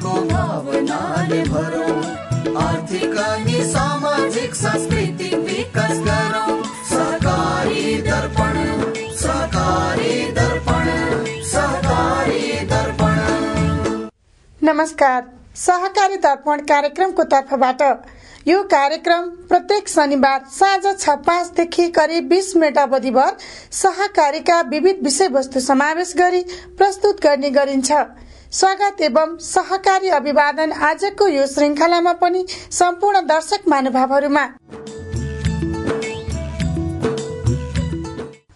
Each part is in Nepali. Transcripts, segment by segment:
प्रेमको भावनाले भरौं, आर्थिक अनि सामाजिक सांस्कृतिक विकास गरौं। सहकारी दर्पण, सहकारी दर्पण, सहकारी दर्पण। नमस्कार, सहकारी दर्पण कार्यक्रमको तर्फबाट यो कार्यक्रम प्रत्येक शनिबार साँझ 6:05 देखि करिब 20 मिनट अवधिभर सहकारीका विविध विषयवस्तु समावेश गरी प्रस्तुत गर्ने गरिन्छ। स्वागत एवं सहकारी अभिवादन आजको यो श्रृंखलामा पनि सम्पूर्ण दर्शक महानुभावहरूमा।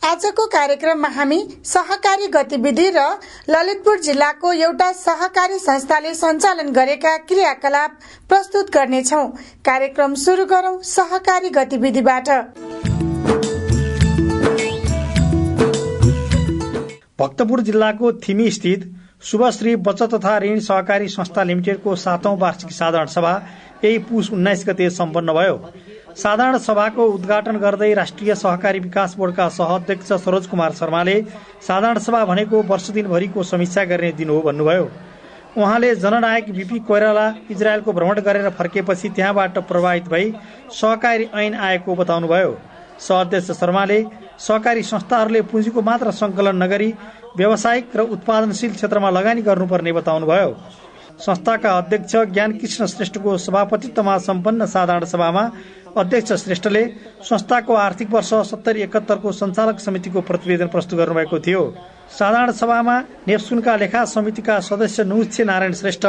आजको कार्यक्रममा हामी सहकारी गतिविधि र ललितपुर जिल्लाको एउटा सहकारी संस्थाले सञ्चालन गरेका क्रियाकलाप प्रस्तुत गर्नेछौं। कार्यक्रम सुरु गरौं सहकारी गतिविधिबाट। भक्तपुर जिल्लाको थिमी स्थित शुभश्री बचत तथा ऋण सहकारी संस्था लिमिटेडको 7औं वार्षिक साधारण सभा यही पुष 19 गते सम्पन्न भयो। साधारण सभाको उद्घाटन गर्दै राष्ट्रिय सहकारी विकास बोर्डका सहअध्यक्ष सरोज कुमार शर्माले साधारण सभा भनेको वर्ष दिनभरिको समीक्षा गर्ने दिन हो भन्नुभयो। उहाँले जननायक बीपी कोइराला इजरायलको भ्रमण गरेर फर्केपछि त्यहाँबाट प्रभावित भई सहकारी ऐन आएको बताउनुभयो। सहअध्यक्ष शर्माले सहकारी संस्थाहरूले पुँजीको मात्र संकलन नगरी व्यावसायिक र उत्पादनशील क्षेत्रमा लगानी गर्नुपर्ने बताउनुभयो। संस्थाका अध्यक्ष ज्ञान कृष्ण श्रेष्ठको सभापतित्वमा सम्पन्न साधारण सभामा अध्यक्ष श्रेष्ठले संस्थाको आर्थिक वर्ष 70-71 को सञ्चालक समितिको प्रतिवेदन प्रस्तुत गर्नुभएको थियो। साधारण सभामा नेप्सुनका लेखा समितिका सदस्य नुच्छे नारायण श्रेष्ठ,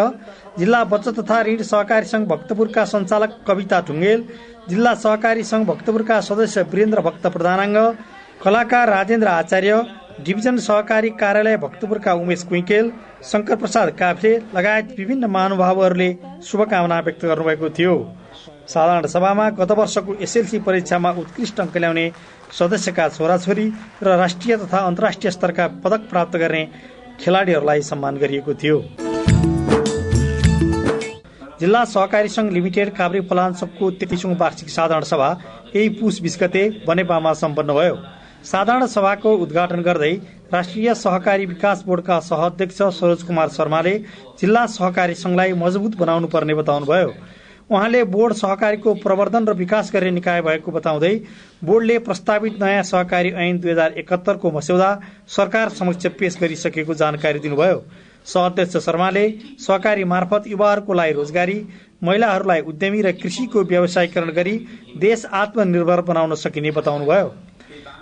जिल्ला बचत तथा ऋण सहकारी संघ भक्तपुरका सञ्चालक कविता ढुङ्गेल, जिल्ला सहकारी संघ भक्तपुरका सदस्य वीरेन्द्र भक्त प्रधानाङ्ग, कलाकार राजेन्द्र आचार्य, डिभिजन सहकारी कार्यालय भक्तपुरका उमेश कुइकेल, शंकर प्रसाद काफ्ले लगायत विभिन्न महानुभावहरूले शुभकामना व्यक्त गर्नुभएको थियो। साधारण सभामा गत वर्षको एसएलसी परीक्षामा उत्कृष्ट अङ्क ल्याउने सदस्यका छोराछोरी र राष्ट्रिय तथा अन्तर्राष्ट्रिय स्तरका पदक प्राप्त गर्ने खेलाडीहरूलाई सम्मान गरिएको थियो। जिल्ला सहकारी संघ लिमिटेड काभ्रे पलाञ्चोकको 33औं वार्षिक साधारण सभा यही पुष 20 गते बनेपामा सम्पन्न भयो। साधारण सभाको उद्घाटन गर्दै राष्ट्रिय सहकारी विकास बोर्डका सहअध्यक्ष सरोज कुमार शर्माले जिल्ला सहकारी संघलाई मजबुत बनाउनु पर्ने बताउनुभयो। उहाँले बोर्ड सहकारीको प्रवर्धन र विकास गर्ने निकाय भएको बताउँदै बोर्डले प्रस्तावित नयाँ सहकारी ऐन 2071 को मस्यौदा सरकार समक्ष पेश गरिसकेको जानकारी दिनुभयो। सहअध्यक्ष शर्माले सहकारी मार्फत युवाहरूको लागि रोजगारी, महिलाहरूलाई उद्यमी र कृषिको व्यवसायीकरण गरी देश आत्मनिर्भर बनाउन सकिने बताउनुभयो।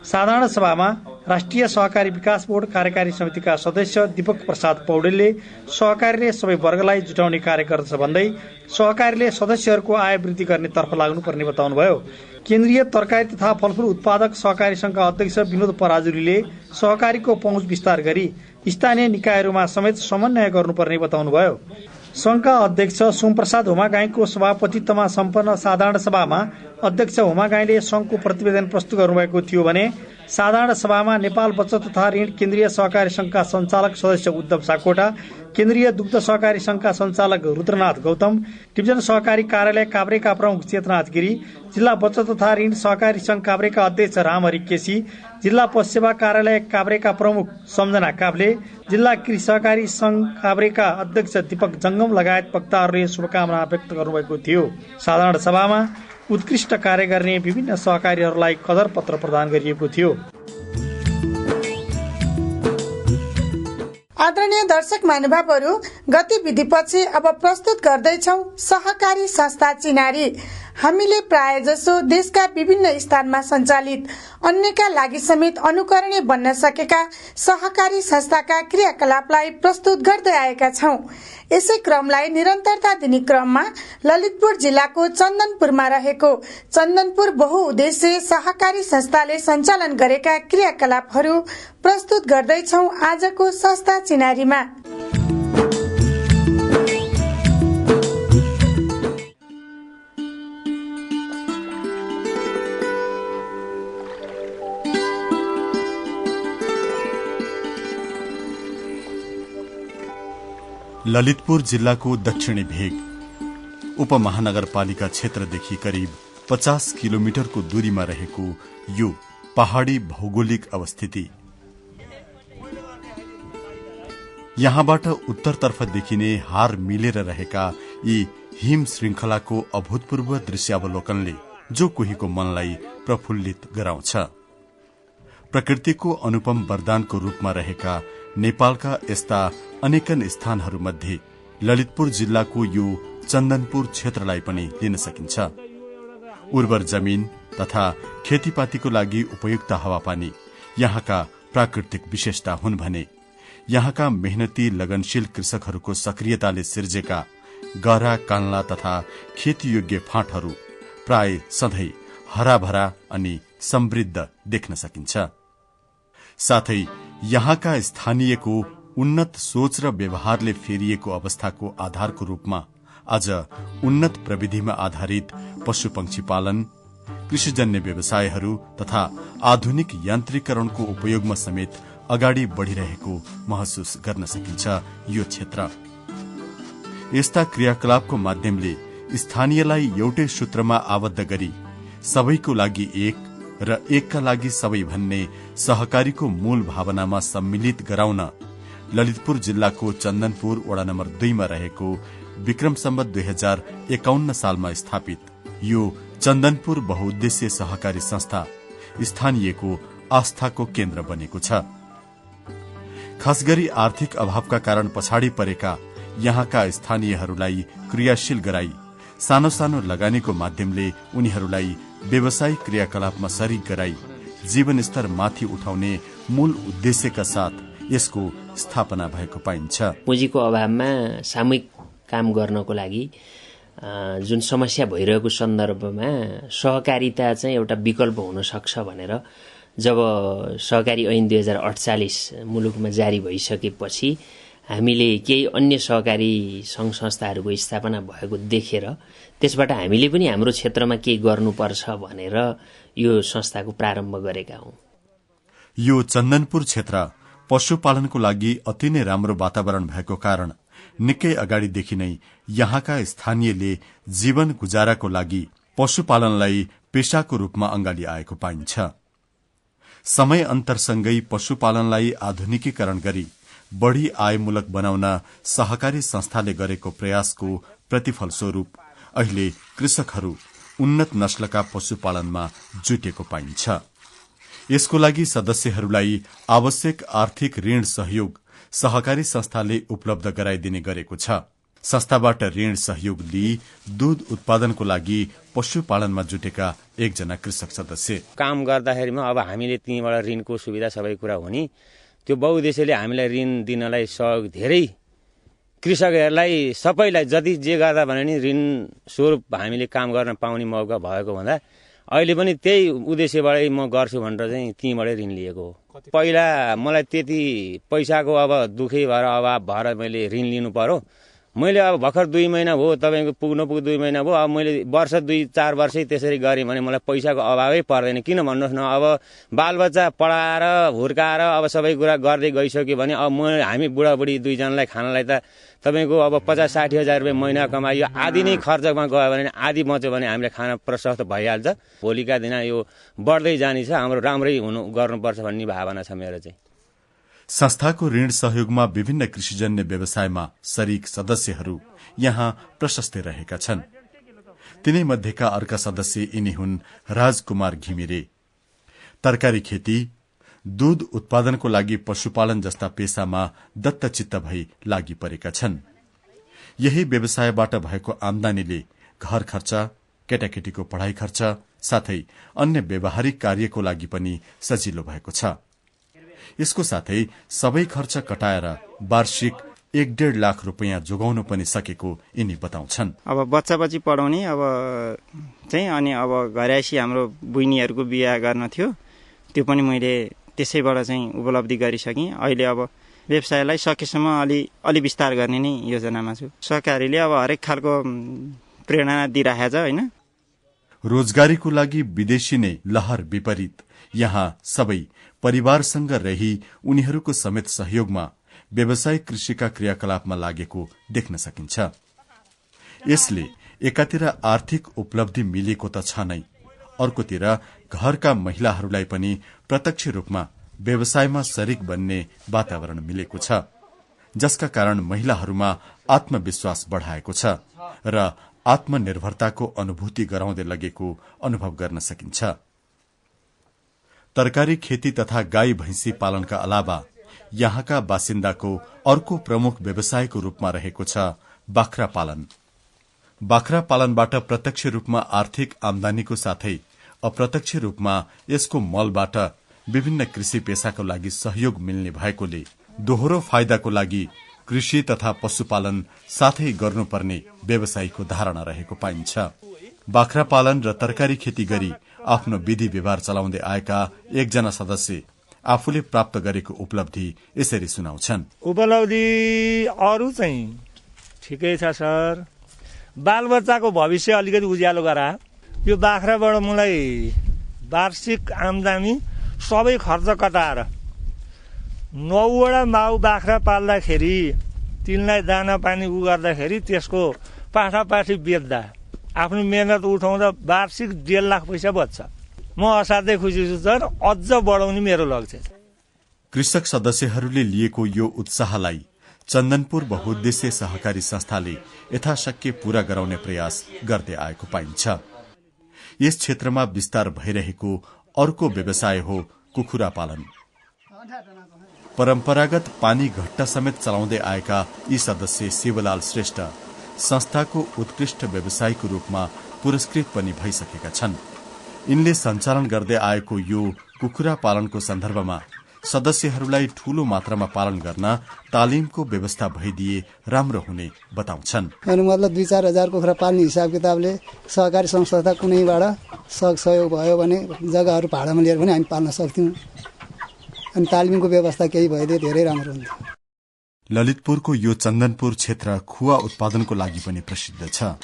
साधारण सभामा राष्ट्रिय सहकारी विकास बोर्ड कार्यकारी समितिका सदस्य दीपक प्रसाद पौडेलले सहकारीले सबै वर्गलाई जुटाउने कार्य गर्दछ भन्दै सहकारीले सदस्यहरूको आय वृद्धि गर्ने तर्फ लाग्नुपर्ने बताउनुभयो। केन्द्रीय तरकारी तथा फलफूल उत्पादक सहकारी संघका अध्यक्ष विनोद पराजुलीले सहकारीको पहुँच विस्तार गरी स्थानीय निकायहरूमा समेत समन्वय गर्नुपर्ने बताउनुभयो। संघका अध्यक्ष सोमप्रसाद हुमागाईको सभापतित्वमा सम्पन्न साधारण सभामा अध्यक्ष हुमागाईले संघको प्रतिवेदन प्रस्तुत गर्नुभएको थियो भने साधारण सभामा नेपाल बचत तथा ऋण केन्द्रीय सहकारी संघका सञ्चालक सदस्य उद्धव साकोटा, केन्द्रीय दुग्ध सहकारी संघका सञ्चालक रुद्रनाथ गौतम, डिभिजन सहकारी कार्यालय काभ्रेका प्रमुख चेतनाथ गिरी, जिल्ला बचत तथा ऋण सहकारी संघ काभ्रेका अध्यक्ष रामहरि केसी, जिल्ला पशु सेवा कार्यालय काभ्रेका प्रमुख सम्झना काफ्ले, जिल्ला कृषि सहकारी संघ काभ्रेका अध्यक्ष दीपक जंगम लगायत वक्ताहरूले शुभकामना व्यक्त गर्नुभएको थियो। साधारण सभामा उत्कृष्ट कार्य गर्ने विभिन्न सहकारीहरूलाई कदर पत्र प्रदान गरिएको थियो। आदरणीय दर्शक महानुभावहरू, गतिविधिपछि अब प्रस्तुत गर्दैछौं सहकारी संस्था चिनारी। हामीले प्राय जसो देशका विभिन्न स्थानमा सञ्चालित अन्यका लागि समेत अनुकरणीय बन्न सकेका सहकारी संस्थाका क्रियाकलापलाई प्रस्तुत गर्दै आएका छौं। यसै क्रमलाई निरन्तरता दिने क्रममा ललितपुर जिल्लाको चन्दनपुरमा रहेको चन्दनपुर बहुउद्देश्य सहकारी संस्थाले सञ्चालन गरेका क्रियाकलापहरू प्रस्तुत गर्दैछौं आजको संस्था चिनारीमा। ललितपुर जिल्लाको दक्षिणी भेग उपमहानगरपालिका क्षेत्रदेखि करिब 50 किलोमिटरको दूरीमा रहेको यो पहाड़ी भौगोलिक अवस्थिति यहाँबाट उत्तरतर्फ देखिने हार मिलेर रहेका यी हिम श्रृंखलाको अभूतपूर्व दृश्यावलोकनले जो कोहीको मनलाई प्रफुल्लित गराउँछ। प्रकृतिको अनुपम वरदानको रूपमा रहेका नेपालका यस्ता अनेकन स्थानहरूमध्ये ललितपुर जिल्लाको यो चन्दनपुर क्षेत्रलाई पनि लिन सकिन्छ। उर्वर जमीन तथा खेतीपातीको लागि उपयुक्त हावापानी यहाँका प्राकृतिक विशेषता हुन् भने यहाँका मेहनती लगनशील कृषकहरूको सक्रियताले सिर्जेका गहरा कान्ला तथा खेतीयोग्य फाँटहरू प्राय सधैँ हराभरा अनि समृद्ध देख्न सकिन्छ। साथै यहाँका स्थानीयको उन्नत सोच र व्यवहारले फेरिएको अवस्थाको आधारको रूपमा आज उन्नत प्रविधिमा आधारित पशुपक्षी पालन, कृषिजन्य व्यवसायहरू तथा आधुनिक यान्त्रिकरणको उपयोगमा समेत अगाडि बढ़िरहेको महसुस गर्न सकिन्छ। यो क्षेत्र यस्ता क्रियाकलापको माध्यमले स्थानीयलाई एउटै सूत्रमा आबद्ध गरी सबैको लागि एक र एकका लागि सबै भन्ने सहकारीको मूल भावनामा सम्मिलित गराउन ललितपुर जिल्लाको चन्दनपुर वडा नम्बर 2 मा रहेको विक्रम सम्वत 2051 सालमा स्थापित यो चन्दनपुर बहुउद्देश्य सहकारी संस्था स्थानीयको आस्थाको केन्द्र बनेको छ। खास गरी आर्थिक अभावका कारण पछाडि परेका यहाँका स्थानीयहरूलाई क्रियाशील गराई सानो सानो लगानीको माध्यमले उनीहरूलाई व्यावसायिक क्रियाकलापमा सरिक गराई जीवनस्तर माथि उठाउने मूल उद्देश्यका साथ यसको स्थापना भएको पाइन्छ। पुँजीको अभावमा सामूहिक काम गर्नको लागि जुन समस्या भइरहेको सन्दर्भमा सहकारिता चाहिँ एउटा विकल्प हुन सक्छ भनेर जब सहकारी ऐन 2048 मुलुकमा जारी भइसकेपछि हामीले केही अन्य सहकारी संघ संस्थाहरूको स्थापना भएको देखेर त्यसबाट हामीले पनि हाम्रो क्षेत्रमा केही गर्नुपर्छ भनेर यो संस्थाको प्रारम्भ गरेका हौं। यो चन्दनपुर क्षेत्र पशुपालनको लागि अति नै राम्रो वातावरण भएको कारण निकै अगाडिदेखि नै यहाँका स्थानीयले जीवन गुजाराको लागि पशुपालनलाई पेशाको रूपमा अगाडि आएको पाइन्छ। समय अन्तरसँगै पशुपालनलाई आधुनिकीकरण गरी बढ़ी आयमूलक बनाउन सहकारी संस्थाले गरेको प्रयासको प्रतिफल स्वरूप अहिले कृषकहरू उन्नत नस्लका पशुपालनमा जुटेको पाइन्छ। यसको लागि सदस्यहरूलाई आवश्यक आर्थिक ऋण सहयोग सहकारी संस्थाले उपलब्ध गराइदिने गरेको छ। संस्थाबाट ऋण सहयोग लिई दूध उत्पादनको लागि पशुपालनमा जुटेका एकजना कृषक सदस्य काम गर्दाखेरिमा अब हामीले तीबाट ऋणको सुविधा सबै कुरा हुने त्यो बहुउद्देश्यले हामीलाई ऋण दिनलाई सहयोग धेरै कृषकहरूलाई सबैलाई जति जे गर्दा भने नि ऋण स्वरूप हामीले काम गर्न पाउने मौका भएको भन्दा अहिले पनि त्यही उद्देश्यबाटै म गर्छु भनेर चाहिँ तीबाटै ऋण लिएको हो। पहिला मलाई त्यति पैसाको अब दुखै भएर अभाव भएर मैले ऋण लिनु पर्यो। मैले अब भर्खर 2 महिना भयो तपाईको पुग्न 2 महिना भयो। अब मैले वर्ष 2-4 वर्षै त्यसरी गरेँ भने मलाई पैसाको अभावै पर्दैन। किन भन्नुहोस् न, अब बालबच्चा पढाएर हुर्काएर अब सबै कुरा गर्दै गइसक्यो भने अब हामी बुढाबुढी दुईजनालाई खानलाई त तपाईको अब 50-60 हजार रुपियाँ महिना कमाइयो आधी नै खर्चमा गयो भने आधी बच्यो भने हामीले खाना प्रशस्त भइहाल्छ। भोलिका दिन यो बढ्दै जानेछ, हाम्रो राम्रै गर्नुपर्छ भन्ने भावना छ मेरो चाहिँ। संस्थाको ऋण सहयोगमा विभिन्न कृषिजन्य व्यवसायमा शरीक सदस्यहरू यहाँ प्रशस्तै रहेका छन्। तिनै मध्येका अर्का सदस्य यिनी हुन् राजकुमार घिमिरे। तरकारी खेती, दूध उत्पादनको लागि पशुपालन जस्ता पेशामा दत्तचित्त भई लागि परेका छन्। यही व्यवसायबाट भएको आमदानीले घर खर्च, केटाकेटीको पढ़ाई खर्च साथै अन्य व्यावहारिक कार्यको लागि पनि सजिलो भएको छ। यसको साथै सबै खर्च कटाएर वार्षिक 1.5 लाख रुपियाँ जोगाउन पनि सकेको यिनी बताउँछन्। अब बच्चा बच्ची पढाउने अब चाहिँ अनि अब घरैसी हाम्रो बुइनीहरूको बिहा गर्न थियो, त्यो पनि मैले त्यसैबाट चाहिँ उपलब्धि गरिसकेँ। अहिले अब व्यवसायलाई सकेसम्म अलि विस्तार गर्ने नै योजनामा छु। सहकारीले अब हरेक खालको प्रेरणा दिइरहेछ हैन। रोजगारीको लागि विदेशी नै लहर विपरीत यहाँ सबै परिवारसँग रही उनीहरूको समेत सहयोगमा व्यावसायिक कृषिका क्रियाकलापमा लागेको देख्न सकिन्छ। यसले एकातिर आर्थिक उपलब्धि मिलेको त छ नै, अर्कोतिर घरका महिलाहरूलाई पनि प्रत्यक्ष रूपमा व्यवसायमा शरीक बन्ने वातावरण मिलेको छ। जसका कारण महिलाहरूमा आत्मविश्वास बढ़ाएको छ र आत्मनिर्भरताको अनुभूति गराउँदै लगेको अनुभव गर्न सकिन्छ। तरकारी खेती तथा गाई भैंसी पालनका अलावा यहाँका बासिन्दाको अर्को प्रमुख व्यवसायको रूपमा रहेको छ बाख्रा पालन। बाख्रा पालनबाट प्रत्यक्ष रूपमा आर्थिक आमदानीको साथै अप्रत्यक्ष रूपमा यसको मलबाट विभिन्न कृषि पेशाको लागि सहयोग मिल्ने भएकोले दोहोरो फाइदाको लागि कृषि तथा पशुपालन साथै गर्नुपर्ने व्यवसायीको धारणा रहेको पाइन्छ। बाख्रा पालन र तरकारी खेती गरी आफ्नो विधि व्यवहार चलाउँदै आएका एकजना सदस्य आफूले प्राप्त गरेको उपलब्धि यसरी सुनाउँछन्। उपलब्धि अरू चाहिँ ठिकै छ सर, बालबच्चाको भविष्य अलिकति उज्यालो गरा। यो बाख्राबाट मलाई वार्षिक आमदानी सबै खर्च कटाएर 9वटा माउ बाख्रा पाल्दाखेरि तिनलाई दाना पानी गर्दाखेरि त्यसको पाठापाठी बेच्दा आफ्नो मेहनत उठाउँदा वार्षिक 1.5 लाख पैसा बच्छ। म असाध्यै खुसी छु सर, अझ बढाउने मेरो लक्ष्य छ। कृषक सदस्यहरूले लिएको यो उत्साहलाई चन्दनपुर बहुउद्देश्य सहकारी संस्थाले यथाशक्य पूरा गराउने प्रयास गर्दै आएको पाइन्छ। यस क्षेत्रमा विस्तार भइरहेको अर्को व्यवसाय हो कुखुरा पालन। परम्परागत पानी घट्टा समेत चलाउँदै आएका यी सदस्य शिवलाल श्रेष्ठ संस्थाको उत्कृष्ट व्यवसायको रूपमा पुरस्कृत पनि भइसकेका छन्। यिनले सञ्चालन गर्दै आएको यो कुखुरा पालनको सन्दर्भमा सदस्यहरूलाई ठूलो मात्रामा पालन गर्न तालिमको व्यवस्था भइदिए राम्रो हुने बताउँछन्। मतलब 2-4 हजार कुखुरा पाल्ने हिसाब किताबले सहकारी संस्था कुनैबाट सहयोग भयो भने जग्गाहरू भाडामा लिएर पनि हामी पाल्न सक्थ्यौं। अनि तालिमको व्यवस्था केही भइदिए धेरै राम्रो हुन्थ्यो। ललितपुरको यो चन्दनपुर क्षेत्र खुवा उत्पादनको लागि पनि प्रसिद्ध छ।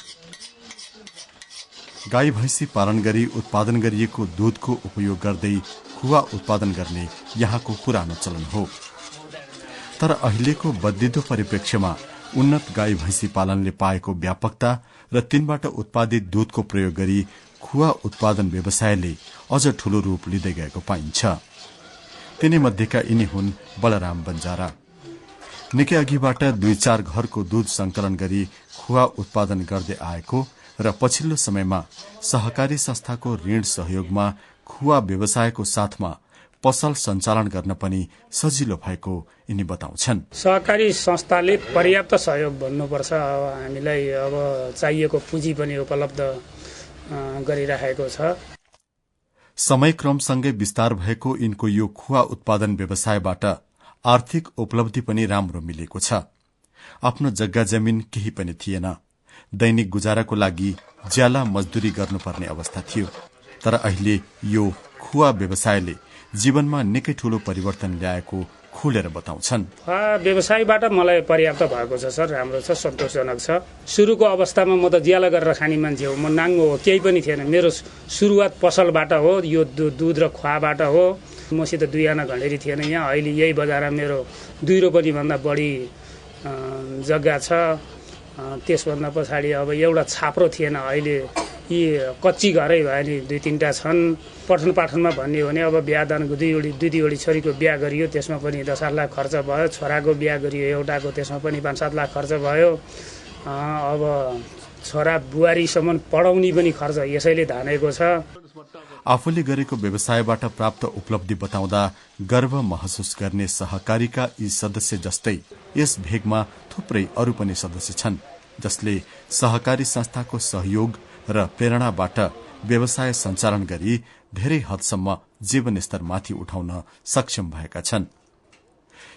गाई भैंसी पालन गरी उत्पादन गरिएको दूधको उपयोग गर्दै खुवा उत्पादन गर्ने यहाँको पुरानो चलन हो। तर अहिलेको बदलिदो परिप्रेक्ष्यमा उन्नत गाई भैंसी पालनले पाएको व्यापकता र तिनबाट उत्पादित दूधको प्रयोग गरी खुवा उत्पादन व्यवसायले अझ ठूलो रूप लिँदै गएको पाइन्छ। तिनी मध्येका यिनी हुन् बलराम बन्जारा। निकै अघिबाट 2-4 घरको दूध संकलन गरी खुवा उत्पादन गर्दै आएको र पछिल्लो समयमा सहकारी संस्थाको ऋण सहयोगमा खुवा व्यवसायको साथमा पसल सञ्चालन गर्न पनि सजिलो भएको यिनी बताउँछन्। सहकारी संस्थाले पर्याप्त सहयोग भन्नुपर्छ। हामीलाई अब चाहिएको पुँजी पनि उपलब्ध गरिरहेको छ। समयक्रमसँगै विस्तार भएको यिनको यो खुवा उत्पादन व्यवसायबाट आर्थिक उपलब्धि पनि राम्रो मिलेको छ। आफ्नो जग्गा जमिन केही पनि थिएन। दैनिक गुजाराको लागि ज्याला मजदुरी गर्नुपर्ने अवस्था थियो। तर अहिले यो खुवा व्यवसायले जीवनमा निकै ठूलो परिवर्तन ल्याएको खुलेर बताउँछन्। व्यवसायबाट मलाई पर्याप्त भएको छ सर, राम्रो छ, सन्तोषजनक छ। सुरुको अवस्थामा म त ज्याला गरेर खाने मान्छे हो, म नाङ्गो हो, केही पनि थिएन। मेरो सुरुवात पसलबाट हो, यो दूध र खुवाबाट हो। मसित 2 आना घण्डेरी थिएन यहाँ। अहिले यही बजारमा मेरो 2 रोपनी भन्दा बढी जग्गा छ। त्यसभन्दा पछाडि अब एउटा छाप्रो थिएन। अहिले यी कच्ची घरै भयो नि 2-3टा छन्। पठन पाठनमा भन्ने हो भने अब बिहादानको 2 छोरीको बिहा गरियो, त्यसमा पनि 10-8 लाख खर्च भयो। छोराको बिहा गरियो एउटाको, त्यसमा पनि 5-7 लाख खर्च भयो। अब छोरा बुहारीसम्म पढाउने पनि खर्च यसैले धानेको छ। आफूले गरेको व्यवसायबाट प्राप्त उपलब्धि बताउँदा गर्व महसुस गर्ने सहकारीका यी सदस्य जस्तै यस भेगमा थुप्रै अरू पनि सदस्य छन् जसले सहकारी संस्थाको सहयोग र प्रेरणाबाट व्यवसाय सञ्चालन गरी धेरै हदसम्म जीवनस्तर माथि उठाउन सक्षम भएका छन्।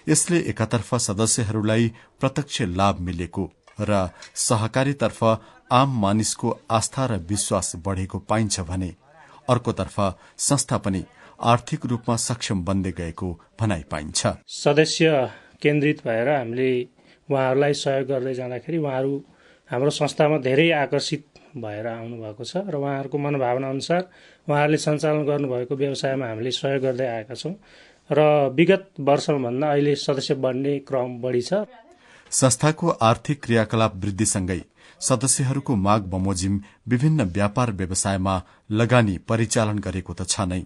यसले एकातर्फ सदस्यहरूलाई प्रत्यक्ष लाभ मिलेको र सहकारीतर्फ आम मानिसको आस्था र विश्वास बढ़ेको पाइन्छ भने अर्कोतर्फ संस्था पनि आर्थिक रूपमा सक्षम बन्दै गएको भनाइ पाइन्छ। सदस्य केन्द्रित भएर हामीले उहाँहरूलाई सहयोग गर्दै जाँदाखेरि उहाँहरू हाम्रो संस्थामा धेरै आकर्षित भएर आउनु भएको छ र उहाँहरूको मनोभावना अनुसार उहाँहरूले सञ्चालन गर्नुभएको व्यवसायमा हामीले सहयोग गर्दै आएका छौं र विगत वर्षभन्दा अहिले सदस्य बढ्ने क्रम बढी छ। संस्थाको आर्थिक क्रियाकलाप वृद्धिसँगै सदस्यहरूको माग बमोजिम विभिन्न व्यापार व्यवसायमा लगानी परिचालन गरेको त छ नै,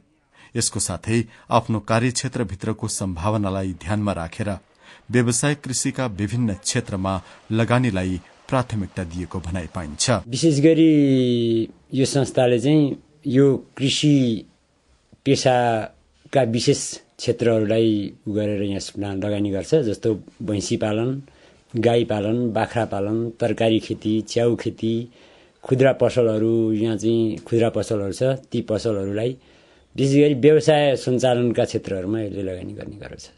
यसको साथै आफ्नो कार्यक्षेत्रभित्रको सम्भावनालाई ध्यानमा राखेर व्यवसाय कृषिका विभिन्न क्षेत्रमा लगानीलाई प्राथमिकता दिएको भनाइ पाइन्छ। विशेष गरी यो संस्थाले चाहिँ यो कृषि पेसाका विशेष क्षेत्रहरूलाई गरेर यहाँ लगानी गर्छ, जस्तो भैँसी पालन, गाई पालन, बाख्रा पालन, तरकारी खेती, च्याउ खेती, खुद्रा पसलहरू, यहाँ चाहिँ खुद्रा पसलहरू छ, ती पसलहरूलाई विशेष गरी व्यवसाय सञ्चालनका क्षेत्रहरूमा यसले लगानी गर्ने गर्छ।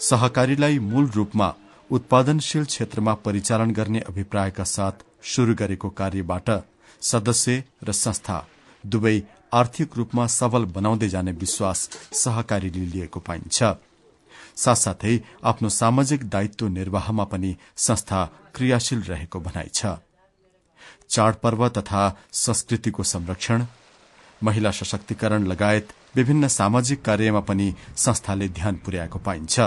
सहकारीलाई मूल रूपमा उत्पादनशील क्षेत्रमा परिचालन गर्ने अभिप्रायका साथ शुरू गरेको कार्यबाट सदस्य र संस्था दुवै आर्थिक रूपमा सबल बनाउँदै जाने विश्वास सहकारीले लिएको पाइन्छ। साथसाथै आफ्नो सामाजिक दायित्व निर्वाहमा पनि संस्था क्रियाशील रहेको भनाइ छ। चाडपर्व तथा संस्कृतिको संरक्षण, महिला सशक्तिकरण लगायत विभिन्न सामाजिक कार्यमा पनि संस्थाले ध्यान पुर्याएको पाइन्छ।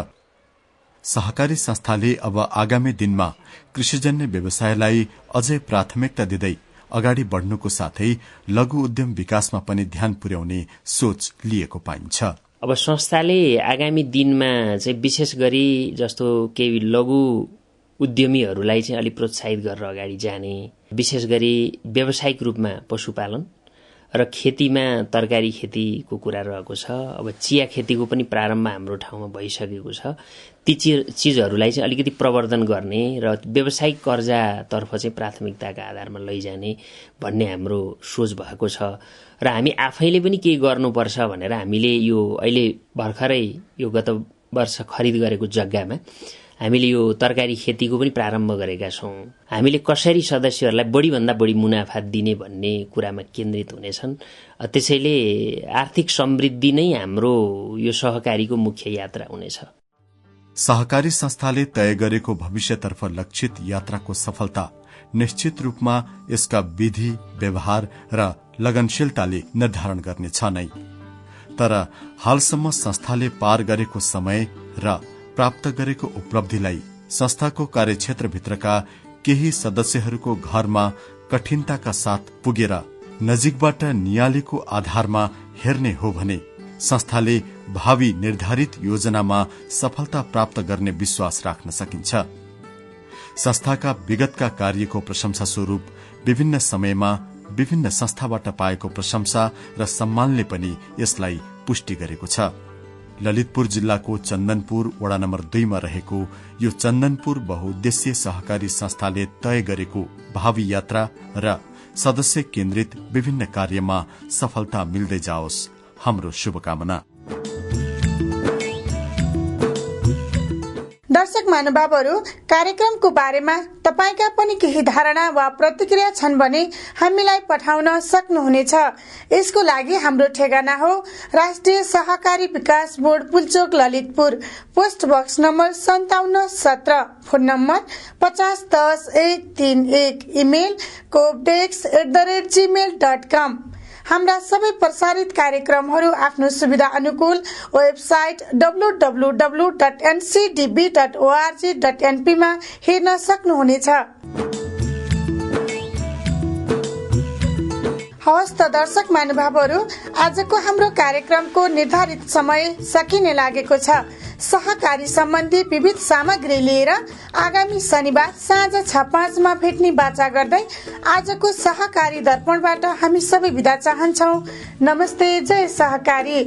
सहकारी संस्थाले अब आगामी दिनमा कृषिजन्य व्यवसायलाई अझै प्राथमिकता दिँदै अगाडि बढ़नुको साथै लघु उद्यम विकासमा पनि ध्यान पुर्याउने सोच लिएको पाइन्छ। अब संस्थाले आगामी दिनमा चाहिँ विशेष गरी जस्तो केही लघु उद्यमीहरूलाई चाहिँ अलिक प्रोत्साहित गरेर अगाडि जाने, विशेष गरी व्यावसायिक रूपमा पशुपालन र खेतीमा तरकारी खेतीको कुरा रहेको छ। अब चिया खेतीको पनि प्रारम्भ हाम्रो ठाउँमा भइसकेको छ। ती चिजहरूलाई चाहिँ अलिकति प्रवर्धन गर्ने र व्यावसायिक कर्जातर्फ चाहिँ प्राथमिकताका आधारमा लैजाने भन्ने हाम्रो सोच भएको छ। र हामी आफैले पनि केही गर्नुपर्छ भनेर हामीले यो अहिले भर्खरै यो गत वर्ष खरिद गरेको जग्गामा हामीले यो तरकारी खेतीको पनि प्रारम्भ गरेका छौं। हामीले कसरी सदस्यहरूलाई बढीभन्दा बढी मुनाफा दिने भन्ने कुरामा केन्द्रित हुनेछन्। त्यसैले आर्थिक समृद्धि नै हाम्रो यो सहकारीको मुख्य यात्रा हुनेछ। सहकारी संस्थाले तय गरेको भविष्यतर्फ लक्षित यात्राको सफलता निश्चित रूपमा यसका विधि, व्यवहार र लगनशीलताले निर्धारण गर्नेछ नै। तर हालसम्म संस्थाले पार गरेको समय र प्राप्त गरेको उपलब्धिलाई संस्थाको कार्यक्षेत्रभित्रका केही सदस्यहरूको घरमा कठिनताका साथ पुगेर नजिकबाट नियालेको आधारमा हेर्ने हो भने संस्थाले भावी निर्धारित योजनामा सफलता प्राप्त गर्ने विश्वास राख्न सकिन्छ। संस्थाका विगतका कार्यको प्रशंसा स्वरूप विभिन्न समयमा विभिन्न संस्थाबाट पाएको प्रशंसा र सम्मानले पनि यसलाई पुष्टि गरेको छ। ललितपुर जिल्लाको चन्दनपुर वडा नम्बर 2 मा रहेको यो चन्दनपुर बहुउद्देश्य सहकारी संस्थाले तय गरेको भावी यात्रा र सदस्य केन्द्रित विभिन्न कार्यमा सफलता मिल्दै जाओस्, हाम्रो शुभकामना। दर्शक महानुभावहरू, कार्यक्रमको बारेमा तपाईका पनि केही धारणा वा प्रतिक्रिया छन् भने हामीलाई पठाउन सक्नुहुनेछ। यसको लागि हाम्रो ठेगाना हो राष्ट्रिय सहकारी विकास board, Pulchowk, Lalitpur, post box number 5717, phone number 5010-131, email coopdex@gmail.com। हाम्रा सबै प्रसारित कार्यक्रमहरू आफ्नो सुविधा अनुकूल वेबसाइट www.ncdb.org.np मा हेर्न सक्नुहुनेछ। हवस् त दर्शक महानुभावहरू, आजको हाम्रो कार्यक्रमको निर्धारित समय सकिने लागेको छ। सहकारी सम्बन्धी विविध सामग्री लिएर आगामी शनिबार साँझ 6:05 मा भेट्ने बाचा गर्दै आजको सहकारी दर्पणबाट हामी सबै बिदा चाहन्छौं। नमस्ते, जय सहकारी।